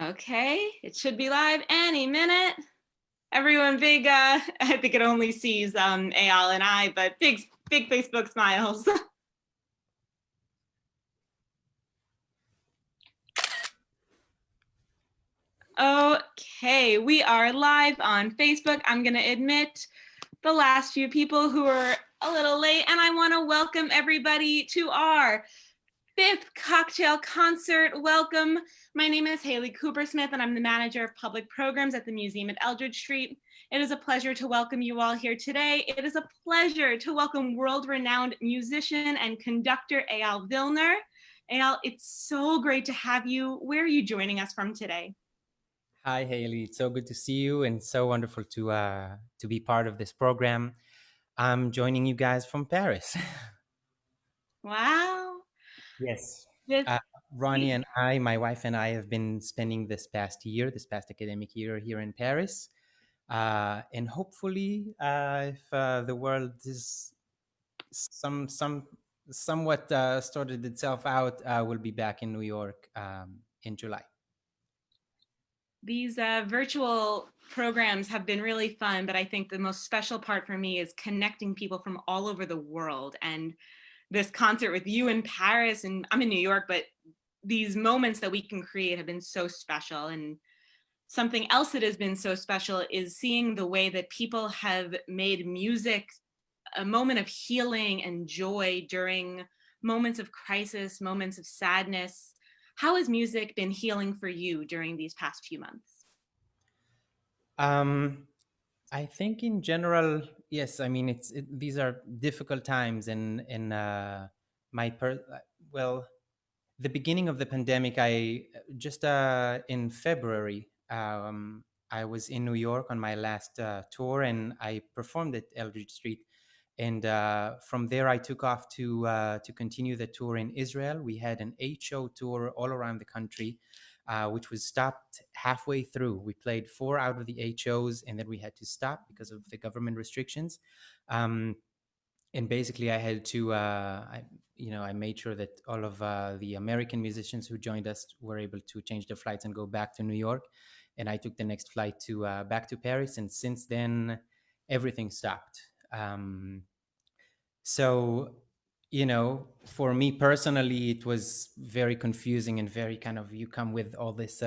Okay, it should be live any minute. Everyone, big, I think it only sees Eyal and I, but big Facebook smiles. Okay, we are live on Facebook. I'm going to admit the last few people who are a little late, and I want to welcome everybody to our 5th cocktail concert. Welcome. My name is Haley Coopersmith, and I'm the manager of public programs at the museum at Eldridge Street. It is a pleasure to welcome you all here today. It is a pleasure to welcome world-renowned musician and conductor Eyal Vilner. Eyal, it's so great to have you. Where are you joining us from today? Hi, Haley. It's so good to see you, and so wonderful to be part of this program. I'm joining you guys from Paris. Wow. Yes. This Uh, Ronnie and I, my wife and I, have been spending this past academic year here in Paris, and hopefully, if the world is somewhat sorted itself out, we'll be back in New York in July. These virtual programs have been really fun, but I think the most special part for me is connecting people from all over the world. And this concert with you in Paris, and I'm in New York, but these moments that we can create have been so special. And something else that has been so special is seeing the way that people have made music a moment of healing and joy during moments of crisis, moments of sadness. How has music been healing for you during these past few months? Um, I think in general, yes. I mean, these are difficult times, and my well, the beginning of the pandemic. I just in February, I was in New York on my last tour, and I performed at Eldridge Street. And from there, I took off to continue the tour in Israel. We had an 8-show tour all around the country, which was stopped halfway through. We played 4 out of the 8 shows, and then we had to stop because of the government restrictions. Um, and basically, I had to, I made sure that all of the American musicians who joined us were able to change their flights and go back to New York. And I took the next flight to back to Paris. And since then, everything stopped. So, for me personally, it was very confusing and very kind of, you come with all this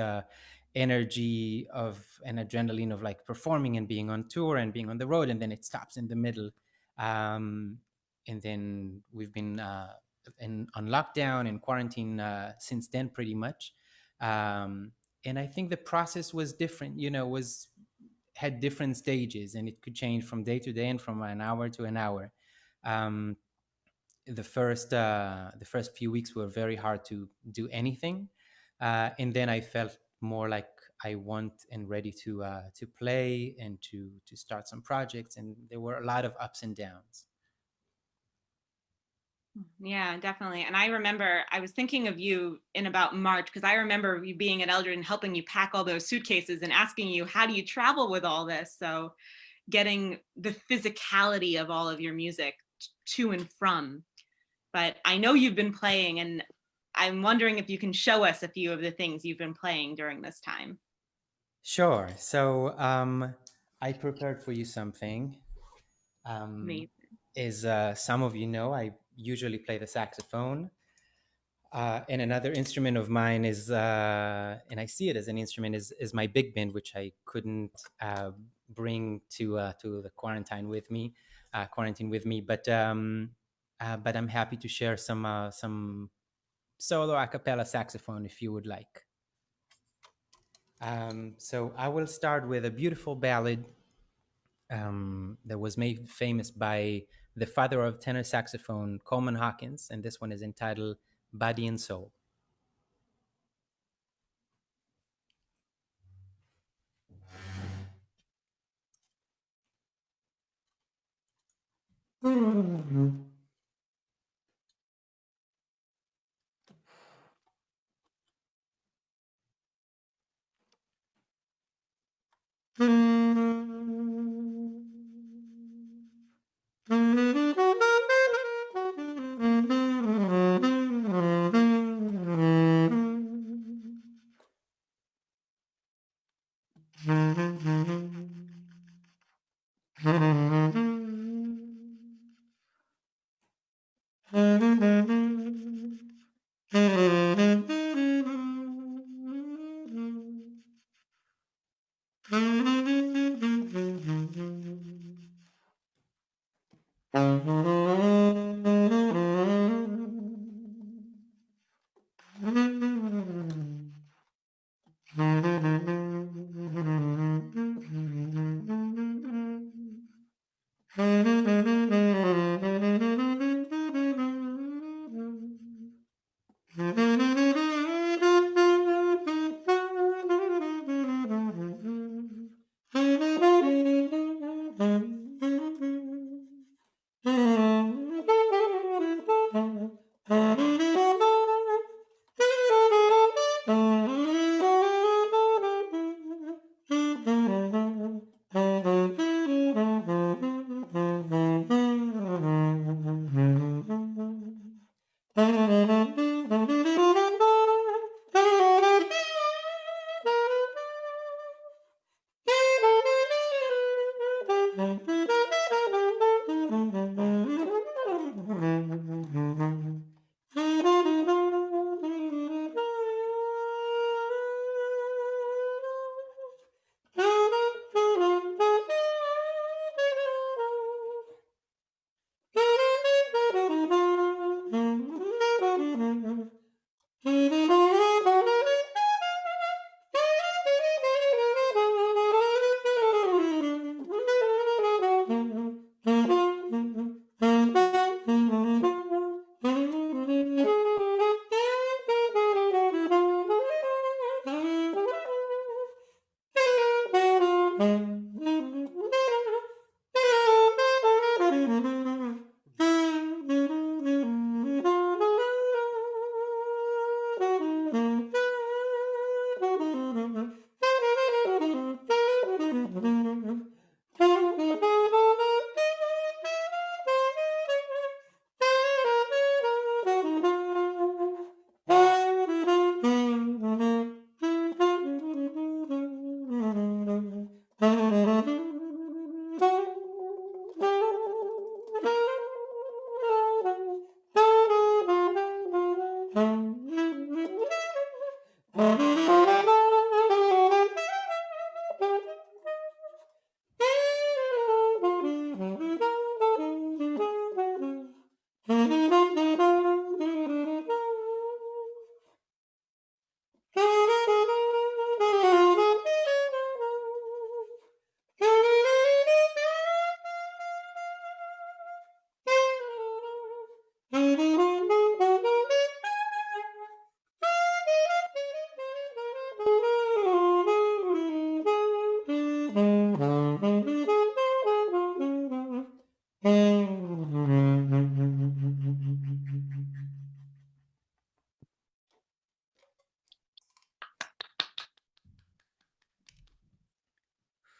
energy of and adrenaline of like performing and being on tour and being on the road, and then it stops in the middle. Um, and then we've been on lockdown and quarantine since then, pretty much. Um, and I think the process was different, was had different stages, and it could change from day to day and from an hour to an hour. um, the first few weeks were very hard to do anything, and then I felt more like I want and ready to play and to start some projects, and there were a lot of ups and downs. Yeah, definitely. And I remember I was thinking of you in about March because I remember you being at Eldred and helping you pack all those suitcases and asking you, how do you travel with all this? So getting the physicality of all of your music to and from. But I know you've been playing, and I'm wondering if you can show us a few of the things you've been playing during this time. Sure. So I prepared for you something. um, Amazing. is some of you know, I usually play the saxophone. And another instrument of mine is, and I see it as an instrument, is my big band, which I couldn't bring to the quarantine with me. But I'm happy to share some solo a cappella saxophone if you would like. So I will start with a beautiful ballad that was made famous by the father of tenor saxophone, Coleman Hawkins, and this one is entitled "Body and Soul."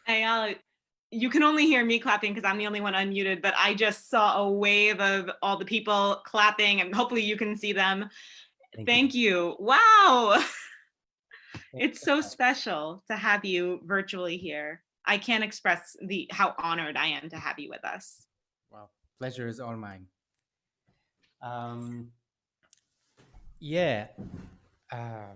Eyal, you can only hear me clapping because I'm the only one unmuted, but I just saw a wave of all the people clapping, and hopefully you can see them. Thank you. Thank you. Wow. Thank It's you so so much. special to have you virtually here. I can't express the how honored I am to have you with us. Wow, pleasure is all mine. Um, yeah. Uh,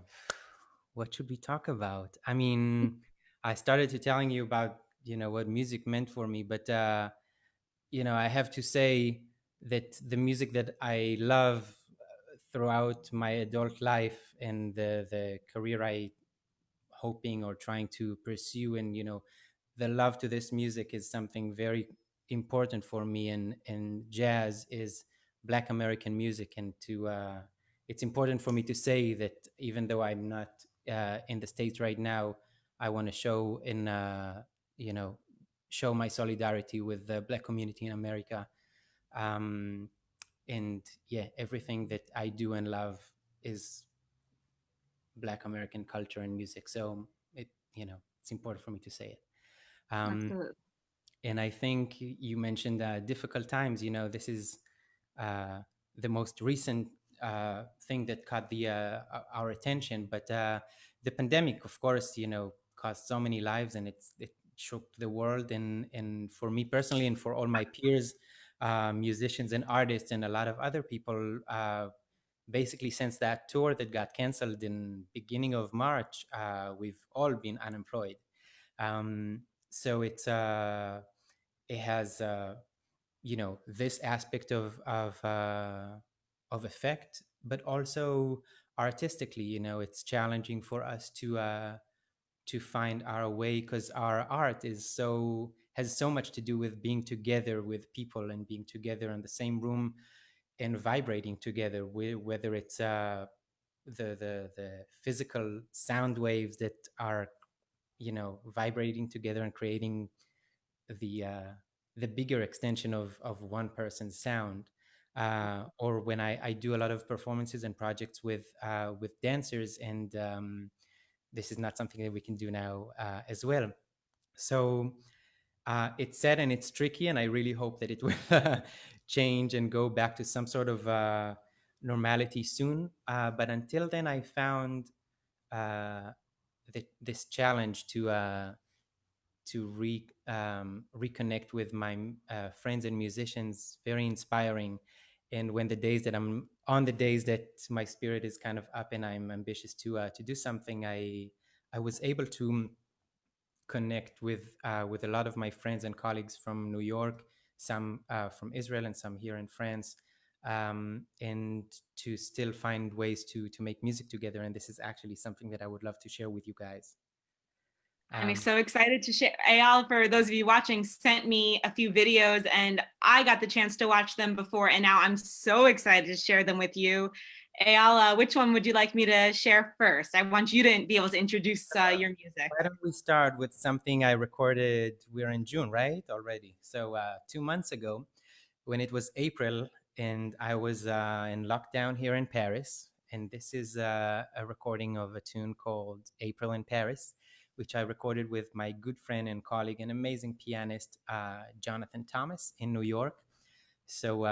what should we talk about? I mean, I started to telling you about what music meant for me, but I have to say that the music that I love throughout my adult life and the career I hoping or trying to pursue, and the love to this music is something very important for me, and jazz is Black American music, and to it's important for me to say that even though I'm not in the States right now, I want to show in you know show my solidarity with the Black community in America. um, and yeah, everything that I do and love is Black American culture and music. So it's important for me to say it. Um, Absolutely. and I think you mentioned difficult times. This is uh, the most recent thing that caught our attention. But the pandemic, of course, cost so many lives, and it shook the world. And for me personally, and for all my peers, musicians and artists, and a lot of other people. Basically, since that tour that got canceled in beginning of March, we've all been unemployed. So it has this aspect of effect, but also artistically, it's challenging for us to find our way, because our art has so much to do with being together with people and being together in the same room and vibrating together, whether it's the physical sound waves that are vibrating together and creating the uh, the bigger extension of one person's sound. Or when I do a lot of performances and projects with dancers, and this is not something that we can do now as well. So it's sad and it's tricky, and I really hope that it will change and go back to some sort of normality soon. But until then, I found uh, this challenge to reconnect with my friends and musicians very inspiring. And when the days that my spirit is kind of up and I'm ambitious to do something, I was able to connect with a lot of my friends and colleagues from New York, some from Israel, and some here in France, and to still find ways to make music together. And this is actually something that I would love to share with you guys. I'm Um, so excited to share. Eyal, for those of you watching, sent me a few videos and I got the chance to watch them before. And now I'm so excited to share them with you. Ayala, which one would you like me to share first? I want you to be able to introduce your music. Why don't we start with something I recorded? We're in June, right? Already. So 2 months ago, when it was April, and I was in lockdown here in Paris. And this is a recording of a tune called April in Paris, which I recorded with my good friend and colleague and amazing pianist, Jonathan Thomas in New York. So,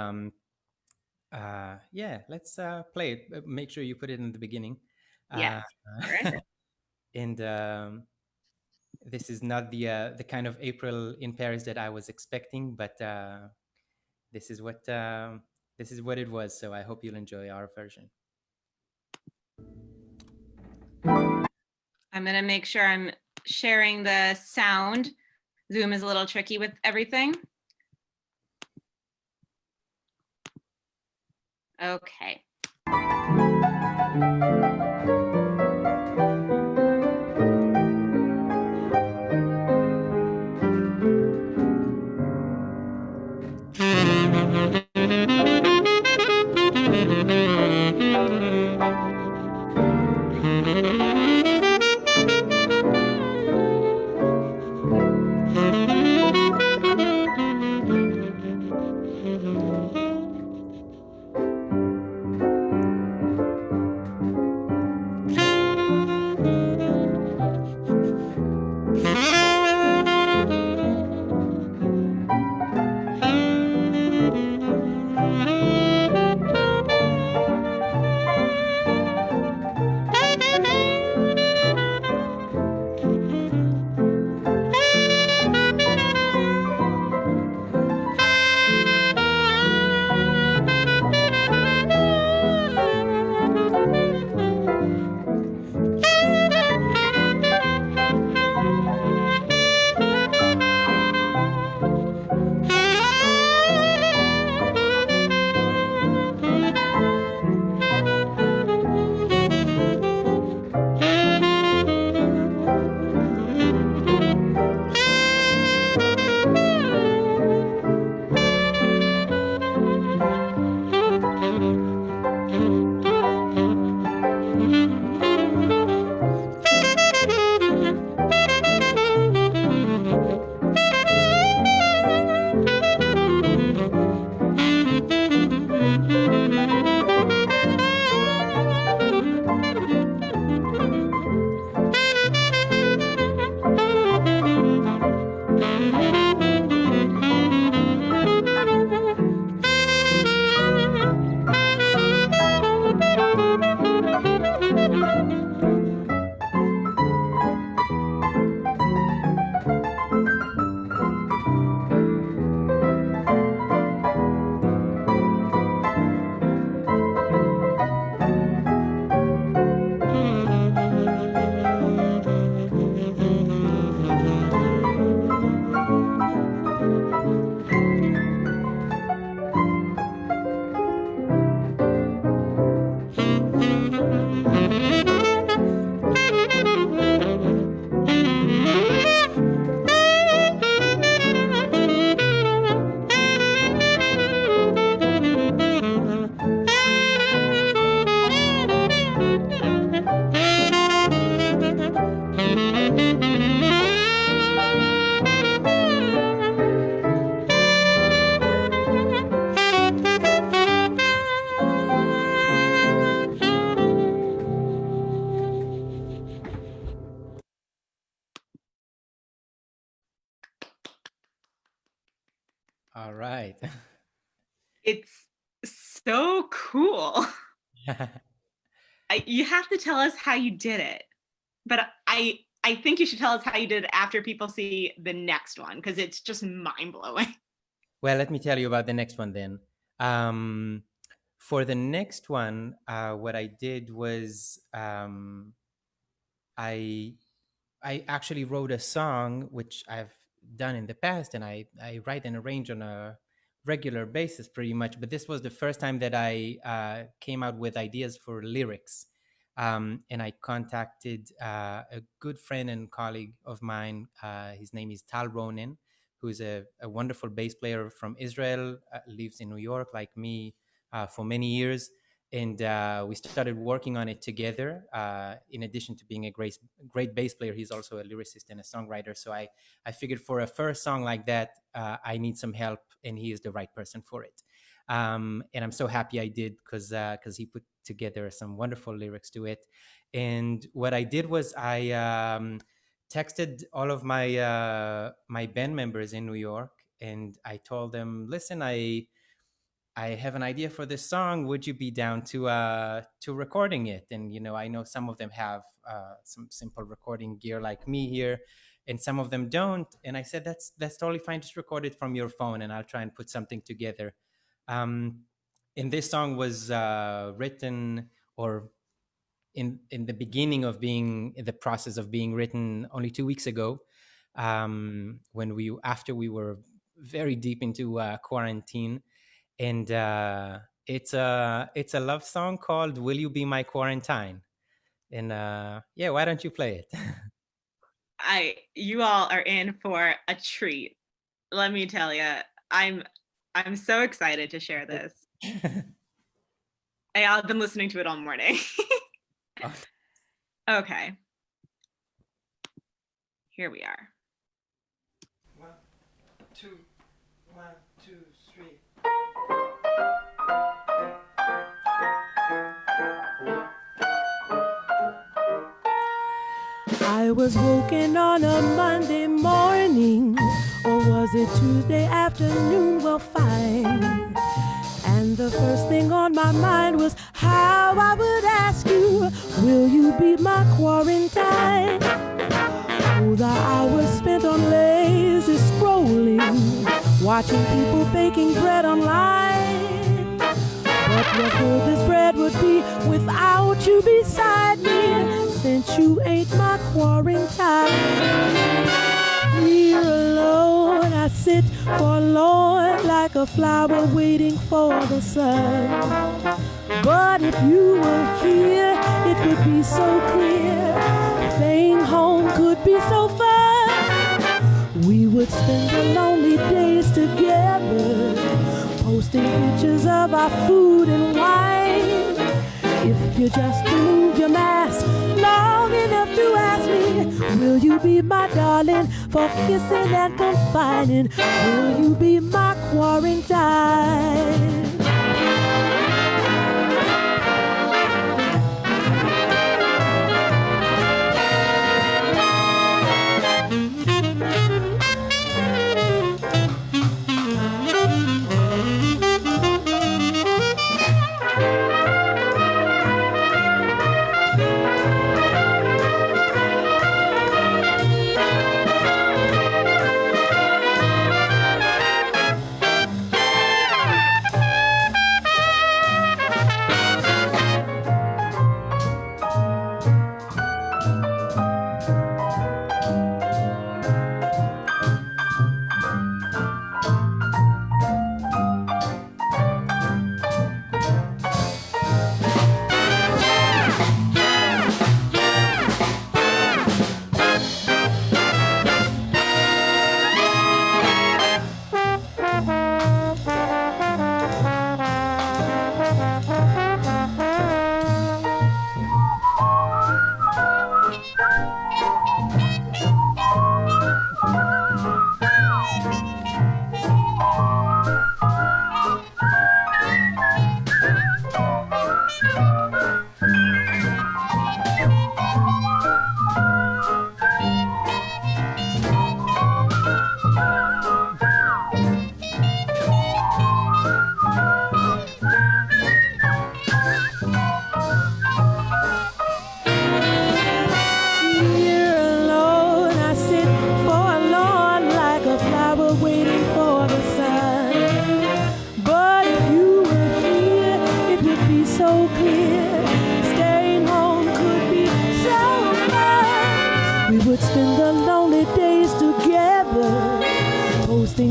yeah, let's play it. Make sure you put it in the beginning. Yes. Uh, All right. and this is not the kind of April in Paris that I was expecting, but this is what this is what it was. So I hope you'll enjoy our version. I'm going to make sure I'm sharing the sound. Zoom is a little tricky with everything. Okay. All right. It's so cool. You have to tell us how you did it. But I think you should tell us how you did it after people see the next one because it's just mind blowing. Well, let me tell you about the next one then. Um, for the next one, what I did was I I actually wrote a song which I've done in the past, and I write and arrange on a regular basis pretty much. But this was the first time that I came out with ideas for lyrics. And I contacted a good friend and colleague of mine. His name is Tal Ronen, who's a wonderful bass player from Israel, lives in New York like me for many years. and we started working on it together. In addition to being a great bass player, he's also a lyricist and a songwriter. So I figured for a first song like that, I need some help, and he is the right person for it. And I'm so happy I did, because he put together some wonderful lyrics to it. And what I did was I texted all of my band members in New York, and I told them, "Listen, I have an idea for this song. Would you be down to recording it?" And I know some of them have some simple recording gear like me here, and some of them don't. And I said, "That's totally fine. Just record it from your phone, and I'll try and put something together." Um, and this song was written, or in the beginning of being in the process of being written, only 2 weeks ago, when after we were very deep into quarantine. And it's a love song called "Will You Be My Quarantine?" And yeah, why don't you play it? You all are in for a treat. Let me tell you, I'm so excited to share this. I've been listening to it all morning. Okay. Here we are. 1, 2, 1, 2, 3. I was woken on a Monday morning, or was it Tuesday afternoon? Well, fine. And the first thing on my mind was how I would ask you, will you be my quarantine? Oh, the hours spent on lazy scrolling, watching people baking bread online. But what good this bread would be without you beside me, since you ain't my quarantine. Here alone I sit forlorn like a flower waiting for the sun. But if you were here, it would be so clear. Staying home could be so fun. We would spend the lonely days together, posting pictures of our food and wine. If you just remove your mask long enough to ask me, will you be my darling for kissing and confining? Will you be my quarantine?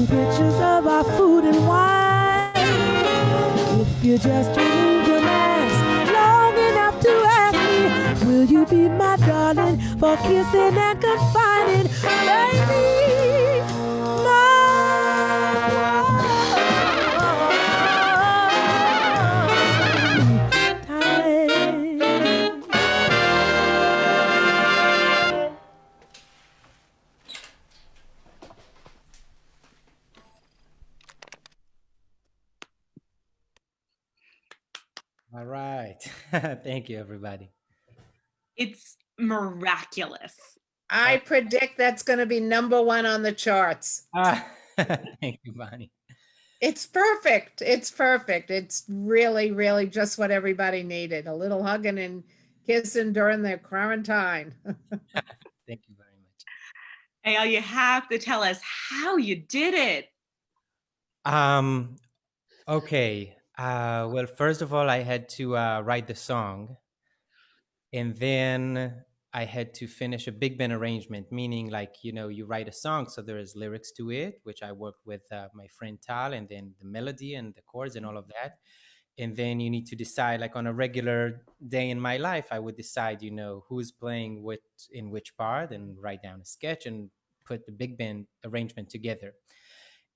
Pictures of our food and wine. If you just remove your mask long enough to ask me, will you be my darling for kissing and confining? Baby, Thank you, everybody. It's miraculous. I predict that's going to be #1 on the charts. Thank you, Bonnie. It's perfect. It's perfect. It's really, really just what everybody needed. A little hugging and kissing during their quarantine. Thank you very much. Eyal, you have to tell us how you did it. Okay. Well, first of all, I had to write the song, and then I had to finish a big band arrangement, meaning like, you write a song, so there is lyrics to it, which I worked with my friend Tal, and then the melody and the chords and all of that. And then you need to decide, like on a regular day in my life, I would decide, who's playing what in which part, and write down a sketch and put the big band arrangement together.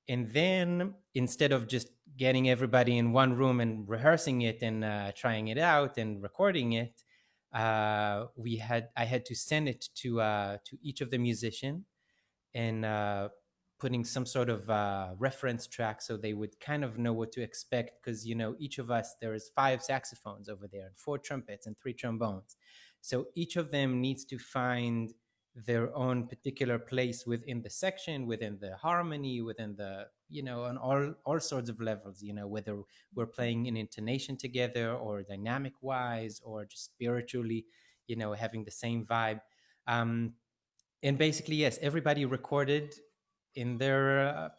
And then instead of just getting everybody in one room and rehearsing it and trying it out and recording it, I had to send it to each of the musicians, and putting some sort of reference track so they would kind of know what to expect, because each of us, there is 5 saxophones over there and 4 trumpets and 3 trombones, so each of them needs to find their own particular place within the section, within the harmony, within the on all sorts of levels, whether we're playing in intonation together or dynamic wise or just spiritually, having the same vibe. And basically, yes, everybody recorded in their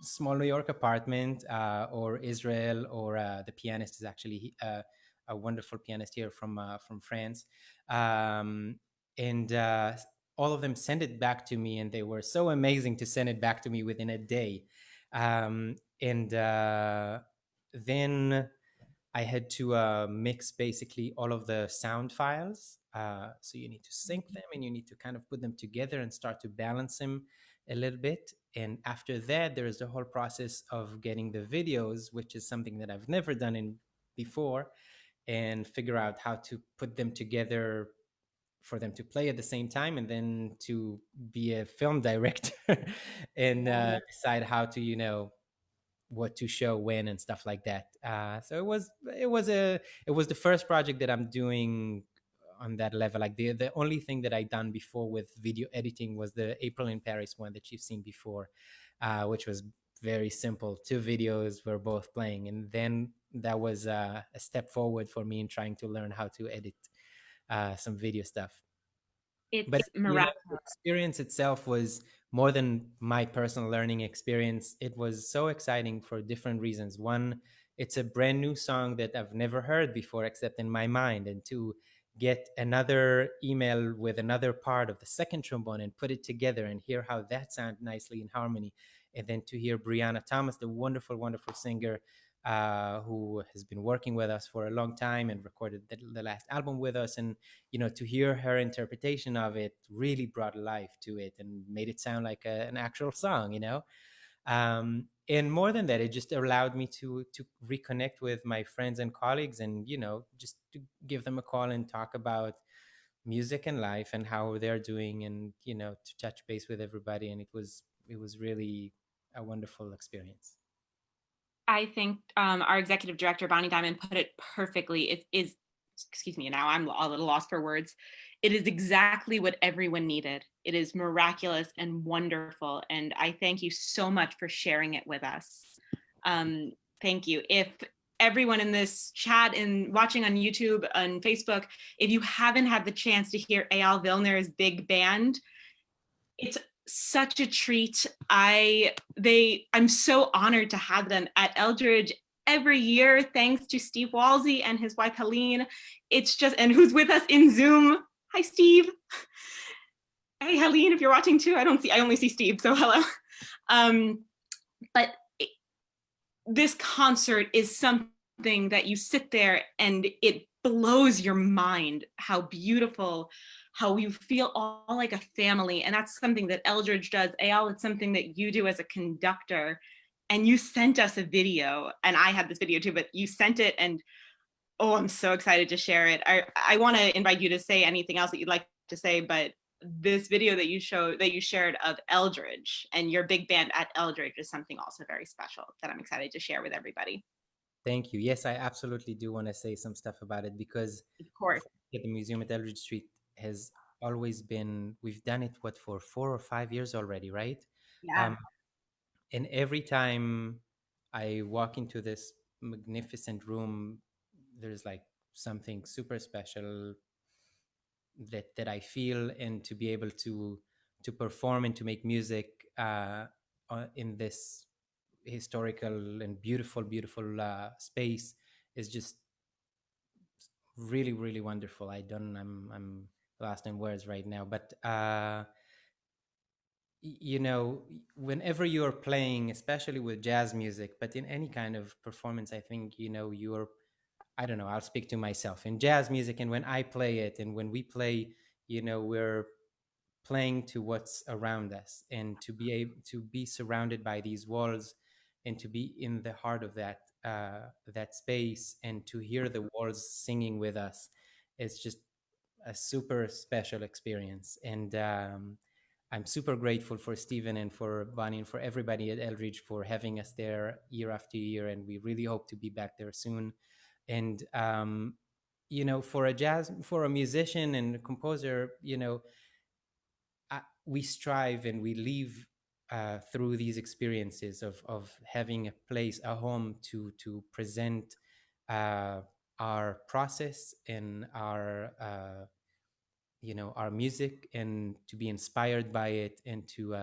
small New York apartment, or Israel, or the pianist is actually a wonderful pianist here from France. And all of them sent it back to me, and they were so amazing to send it back to me within a day. And then I had to mix basically all of the sound files. So you need to sync them, and you need to kind of put them together and start to balance them a little bit. And after that, there is the whole process of getting the videos, which is something that I've never done before, and figure out how to put them together for them to play at the same time, and then to be a film director and decide how to, what to show when and stuff like that. So it was the first project that I'm doing on that level. Like the only thing that I done before with video editing was the April in Paris one that you've seen before, which was very simple. 2 videos were both playing, and then that was a step forward for me in trying to learn how to edit some video stuff. But It's miraculous. the experience itself was more than my personal learning experience. It was so exciting for different reasons. One, it's a brand new song that I've never heard before except in my mind, and to get another email with another part of the second trombone and put it together and hear how that sounds nicely in harmony, and then to hear Brianna Thomas, the wonderful, wonderful singer, who has been working with us for a long time and recorded the last album with us, and to hear her interpretation of it really brought life to it and made it sound like an actual song. And more than that, it just allowed me to reconnect with my friends and colleagues, and just to give them a call and talk about music and life and how they're doing, and to touch base with everybody. And it was really a wonderful experience. I think our executive director, Bonnie Diamond, put it perfectly. It is, excuse me, now I'm a little lost for words. It is exactly what everyone needed. It is miraculous and wonderful. And I thank you so much for sharing it with us. Thank you. If everyone in this chat and watching on YouTube and Facebook, if you haven't had the chance to hear Eyal Vilner's big band, it's such a treat. I'm so honored to have them at Eldridge every year, thanks to Steve Walsey and his wife Helene. It's just, and who's with us in Zoom. Hi, Steve. Hey, Helene, if you're watching too. I only see Steve, so hello. But this concert is something that you sit there and it blows your mind how beautiful, how you feel all like a family. And that's something that Eldridge does. Eyal, it's something that you do as a conductor. And you sent us a video, and I had this video too, but you sent it, and oh, I'm so excited to share it. I want to invite you to say anything else that you'd like to say, but this video that you shared of Eldridge and your big band at Eldridge is something also very special that I'm excited to share with everybody. Thank you. Yes, I absolutely do want to say some stuff about it because Of course. at the museum at Eldridge Street has always been, we've done it, what, for 4 or 5 years already, right? Yeah. Um, and every time I walk into this magnificent room, there's like something super special that I feel, and to be able to perform and to make music in this historical and beautiful space is just really really wonderful. I'm lost in words right now, but you know, whenever you're playing, especially with jazz music, but in any kind of performance, I think, you know, you're, I don't know, I'll speak to myself in jazz music, and when I play it and when we play, you know, we're playing to what's around us, and to be able to be surrounded by these walls and to be in the heart of that space and to hear the walls singing with us, it's just a super special experience. And I'm super grateful for Stephen and for Bonnie and for everybody at Eldridge for having us there year after year, and we really hope to be back there soon. And you know, for a musician and a composer, you know, we strive and we live through these experiences of having a place, a home to present our process and our you know, our music, and to be inspired by it, and to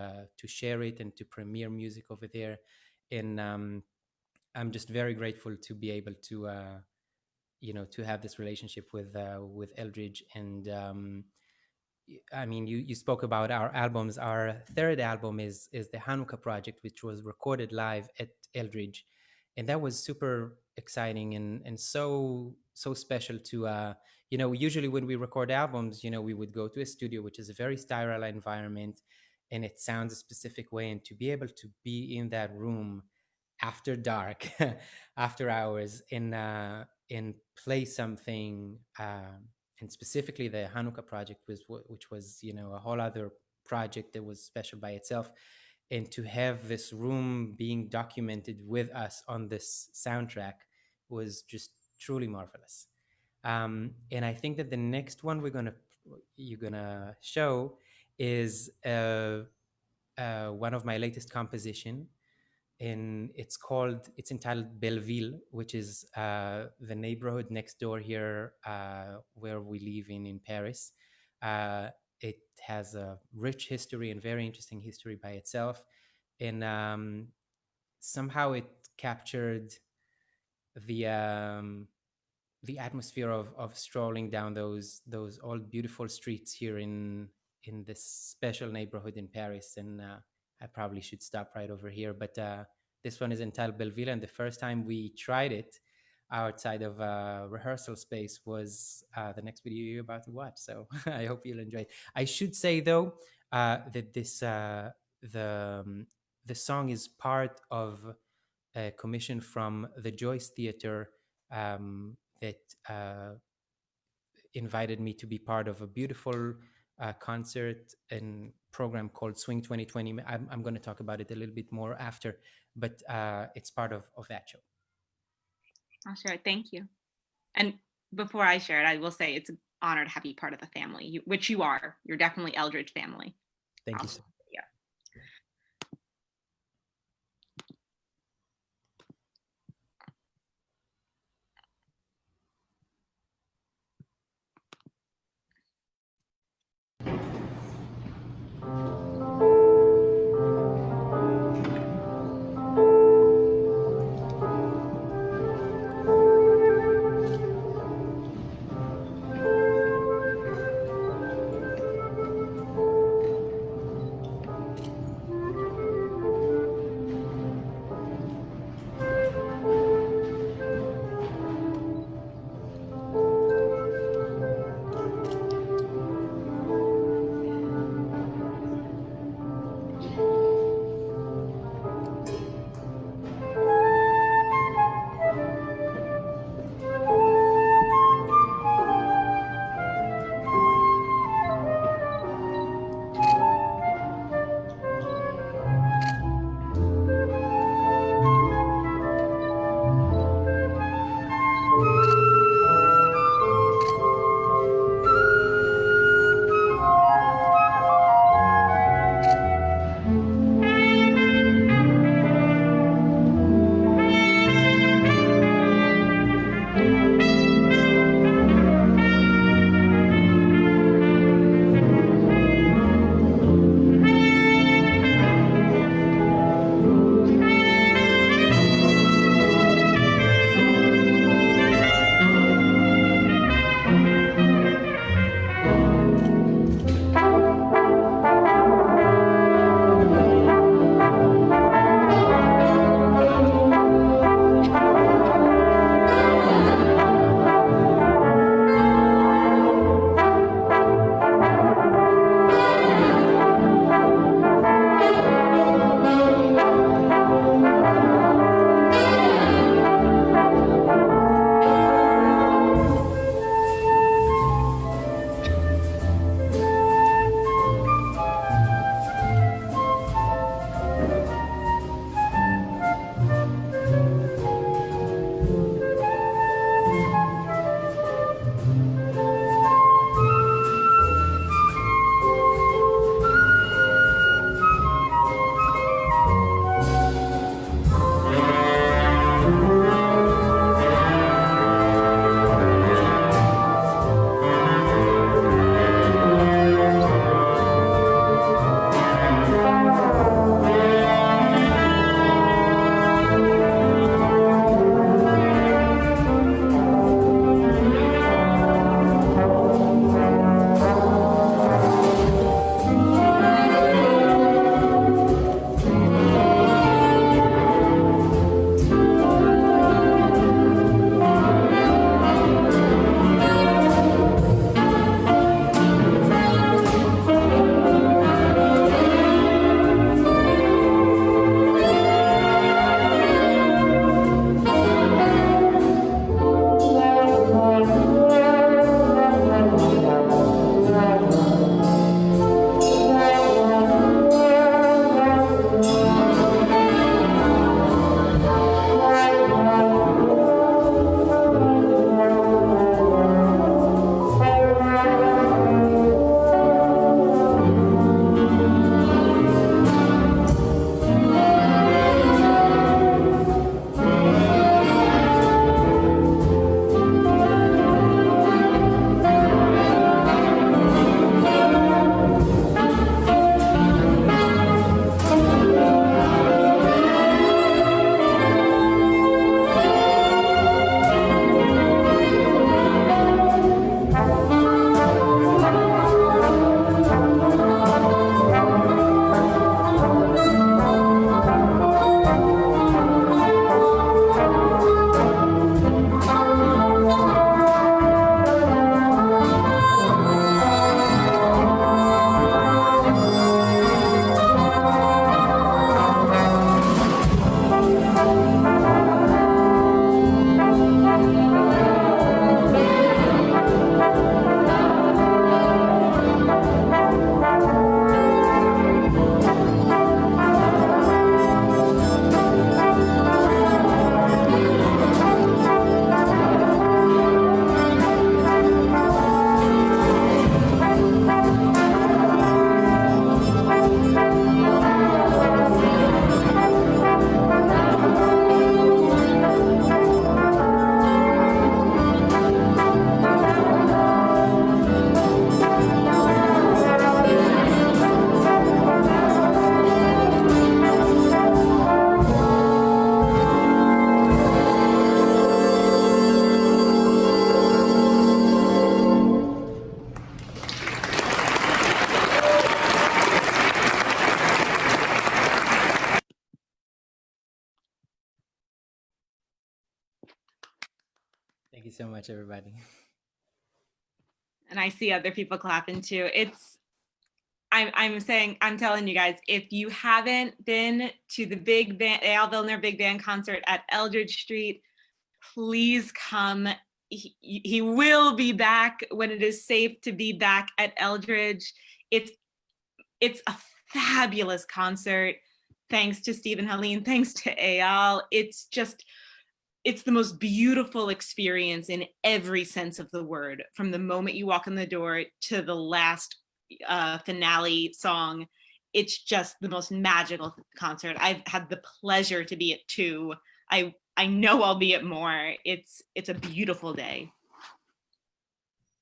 share it and to premiere music over there. And I'm just very grateful to be able to you know, to have this relationship with Eldridge. And I mean, you spoke about our albums. Our third album is the Hanukkah project, which was recorded live at Eldridge, and that was super exciting and so special to you know, usually when we record albums, you know, we would go to a studio, which is a very sterile environment, and it sounds a specific way, and to be able to be in that room after dark, after hours, and play something. And specifically the Hanukkah project which was, you know, a whole other project that was special by itself, and to have this room being documented with us on this soundtrack was just truly marvelous. And I think that the next one you're gonna show is one of my latest composition, and it's entitled Belleville, which is the neighborhood next door here, where we live in Paris. It has a rich history and very interesting history by itself, and somehow it captured the um, the atmosphere of strolling down those old beautiful streets here in this special neighborhood in Paris. And I probably should stop right over here, but this one is entitled Belleville, and the first time we tried it outside of a rehearsal space was the next video you're about to watch. So I hope you'll enjoy it. I should say though that the song is part of a commission from the Joyce Theater, that invited me to be part of a beautiful concert and program called Swing 2020. I'm going to talk about it a little bit more after, but it's part of that show. I'll share it. Thank you. And before I share it, I will say it's an honor to have you part of the family, which you are. You're definitely Eldridge family. Thank you so much. Yeah. you so much, everybody. And I see other people clapping too. I'm telling you guys, if you haven't been to the big band, Eyal Vilner big band concert at Eldridge Street, please come. He will be back when it is safe to be back at Eldridge. It's a fabulous concert. Thanks to Steve and Helene, thanks to Eyal. It's the most beautiful experience in every sense of the word, from the moment you walk in the door to the last finale song. It's just the most magical concert. I've had the pleasure to be at 2. I know I'll be at more. It's a beautiful day.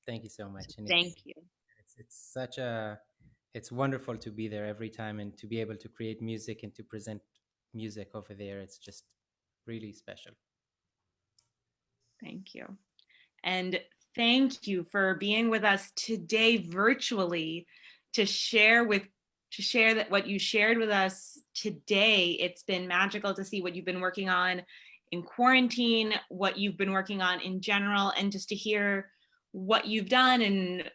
Thank you so much. And Thank you. it's wonderful to be there every time and to be able to create music and to present music over there. It's just really special. Thank you. And thank you for being with us today virtually to share that what you shared with us today. It's been magical to see what you've been working on in quarantine, what you've been working on in general, and just to hear what you've done and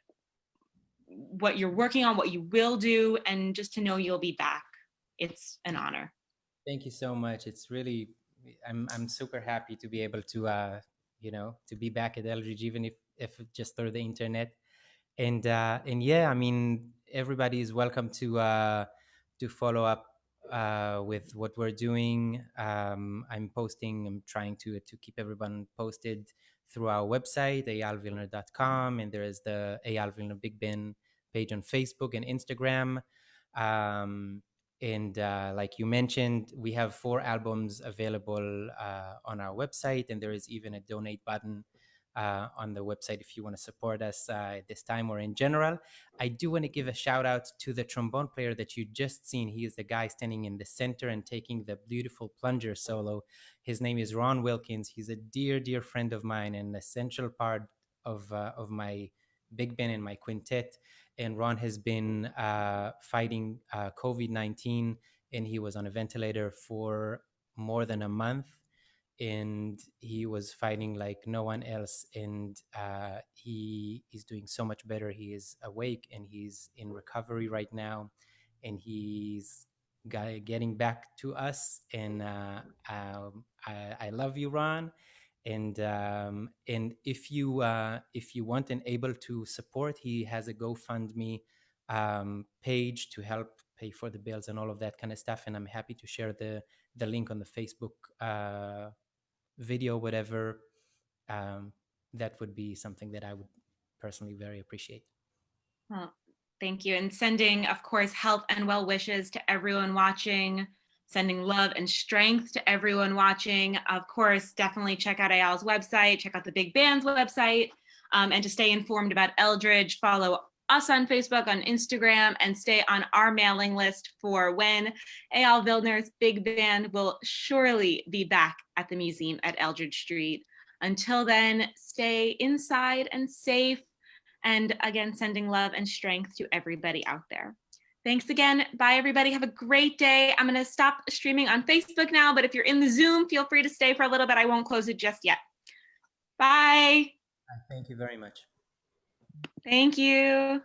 what you're working on, what you will do, and just to know you'll be back. It's an honor. Thank you so much. It's really, I'm super happy to be able to, to be back at Eldridge, even if just through the internet. And yeah, I mean, everybody is welcome to follow up with what we're doing. I'm trying to keep everyone posted through our website, eyalvilner.com, and there is the Eyal Vilner Big Band page on Facebook and Instagram. And like you mentioned, we have 4 albums available on our website, and there is even a donate button on the website if you want to support us at this time or in general. I do want to give a shout out to the trombone player that you just seen. He is the guy standing in the center and taking the beautiful plunger solo. His name is Ron Wilkins. He's a dear friend of mine and an essential part of my big band and my quintet. And Ron has been fighting COVID-19, and he was on a ventilator for more than a month. And he was fighting like no one else, and he is doing so much better. He is awake and he's in recovery right now, and he's getting back to us. And I love you, Ron. And if you want and able to support, he has a GoFundMe page to help pay for the bills and all of that kind of stuff. And I'm happy to share the link on the Facebook video, whatever. That would be something that I would personally very appreciate. Well, thank you. And sending, of course, health and well wishes to everyone watching, sending love and strength to everyone watching. Of course, definitely check out Eyal's website, check out the big band's website, and to stay informed about Eldridge, follow us on Facebook, on Instagram, and stay on our mailing list for when Eyal Vilner's big band will surely be back at the museum at Eldridge Street. Until then, stay inside and safe. And again, sending love and strength to everybody out there. Thanks again. Bye, everybody. Have a great day. I'm going to stop streaming on Facebook now, but if you're in the Zoom, feel free to stay for a little bit. I won't close it just yet. Bye. Thank you very much. Thank you.